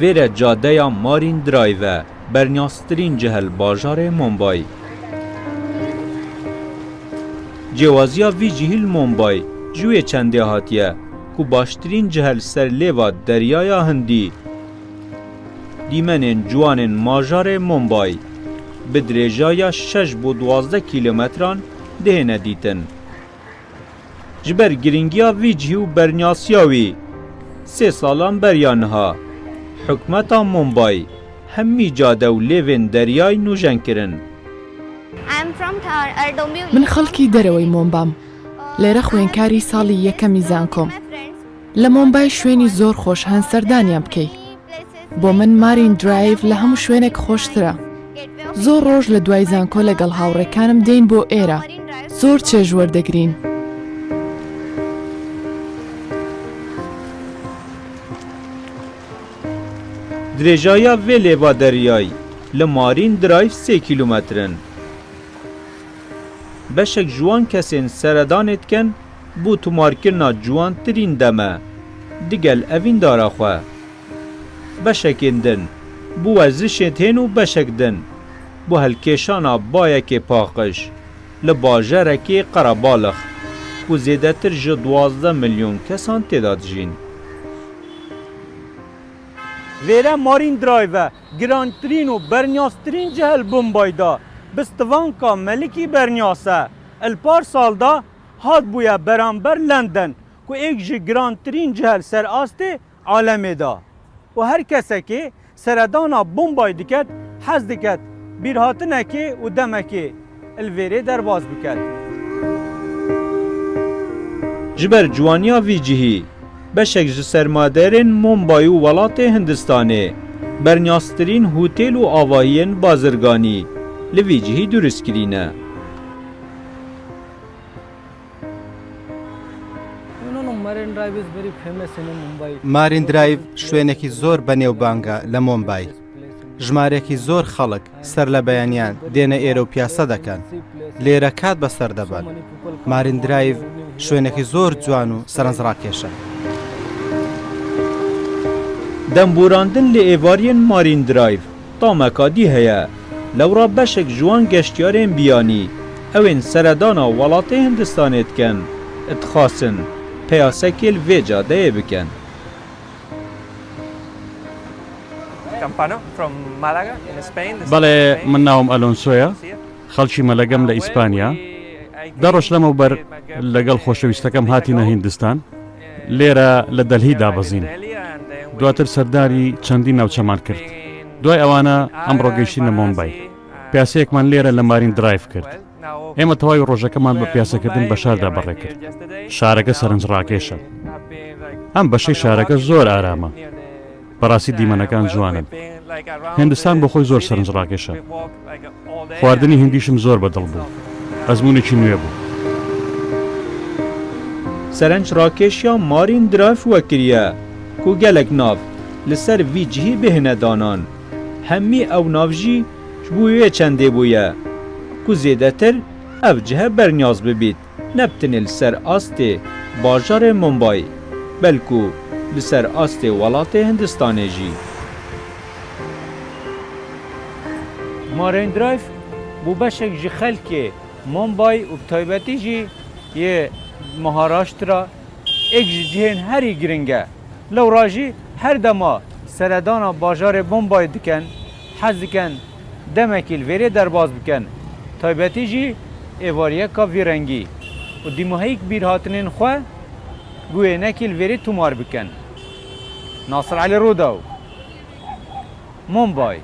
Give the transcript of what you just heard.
ویره جاده مارین درایو برنیاسترین جهل باجار مومبای. جوازیا وی جهیل مومبای جوی چنده هاتیه که باشترین جهل سر لیوا دریای هندی دیمنین جوانین ماجار مومبای به درجای 6 بو 12 کیلومتران دهنه دیتن. جبر گرینگیا وی جهیو برنیاسیاوی 3 سالان بریانها حکمتا مومبای همی جاده و لیوین دریای نوژن کرن. من خەڵکی دەرەوەی مۆمبام لێرە خوێندکاری ساڵی یەکەمی زانکۆم. لە مۆمبای شوێنی زۆر خۆش هەن سەردانیان بکەی. بۆ من مارین درایڤ لە هەموو شوێنێک خۆشترە. زۆر ڕۆژ لە دوای زانکۆ لەگەڵ هاوڕێکانم دێین بۆ ئێرە. زۆر چێژ وەردەگرین. درێژایا vê lêva deryayî li Marîn Drive 3 kîlometrin. Beşek ciwan kesên seredanê dikin bû tumarkirina ciwantirîn deme digel evîndara xwe. Beşekên din bû werzişê tên û beşek din bû helkêşana bayekê paqij li bajarekê Qerebalix ku zêdetir ji 12 milyon kesan têda dijîn. Vêre Marîn Drive girantirîn û bernyastirîn cihel Bombayda bi stivanka Melikî bernyase el par salda hat bûye beramber London ku êk ji girantirîn cihel serastê alemê da. û her kesekê seredana Bombay diket hez diket bîrhatinekê û demekê il vêrê derbas biket. Ji ber ciwaniya vî cihî beşek ji sermaderên Mumbai û welatê Hindistanê bernyastirîn hûtêl û avahiyên bazirganî li vî cihî durist kirîne. مارین درایڤ شوێنێکی زۆر بەنێوبانگە لە مۆمبای. ژمارێکی زۆر خەڵک سەر لە بەیانیان دێنە ئێرە و پیاسە دەکەن. لێرە کات بەسەر دەبن. مارین درایڤ شوێنێکی زۆر جوان و سەرنجڕاکێشە. دەمبورandin li êvariyên Marîn Drive tamekadî heye. Lewra beşek ji wan geştyarên biyanî ewên seredana welatê Hindistanê dikin dixwastin peyasekê li vê cadeyê bikin. بەڵێ من ناوم ئەلۆنسۆیە خەڵکی مەلەگەم لە ئیسپانیا دەڕۆژ لەمەوبەر لەگەڵ خۆشەویستەکەم هاتینە هیندستان لێرە لە دەلهی دابەزین دواتر سەرداری چەندی ناوچەمان کرد دوای ئەوانە ئەمڕۆ گەیشتینە مۆمبای پیاسەیەکمان لێرە لە مارین درایڤ کرد ئێمە تەواوی ڕۆژەکەمان بە پیاسەکردن بە شاردا بەڕێ کرد شارەکە سەرنجڕاکێشە ئەم بەشەی شارەکە زۆر ئارامە بەڕاستی دیمەنەکان جوانن هندستان بۆ خۆی زۆر سەرنجڕاکێشە خواردنی هندیشم زۆر بەدڵ بوو ئەزمونێکی نوێ بوو سەرنجڕاکێشیya Marîn Drive wekiriye ku gelek nav li ser vî cihî bihênedanan hemî ew nav jî ji bo wê çendê bûye ku zêdetir ev cihe bernyaz bibît ne bitinê li ser astê bajarê Mumbai belkû li ser astê welatê Hindistanê jî. Marîn Drive bû beşek ji xelkê Mumbai û bi taybetî jî yê Maharashtra êk ji cihên herî giring e. Lewra jî her dema seredana bajarê Bombay dikin hez dikin demekî li vêrê derbas bikin taybetî jî êvariyeka vî rengî û dîmaheyîk bîrhatinên xwe bû wênekî li vêrê tûmar bikin. Nasir Elî Rûdaw Mumbai.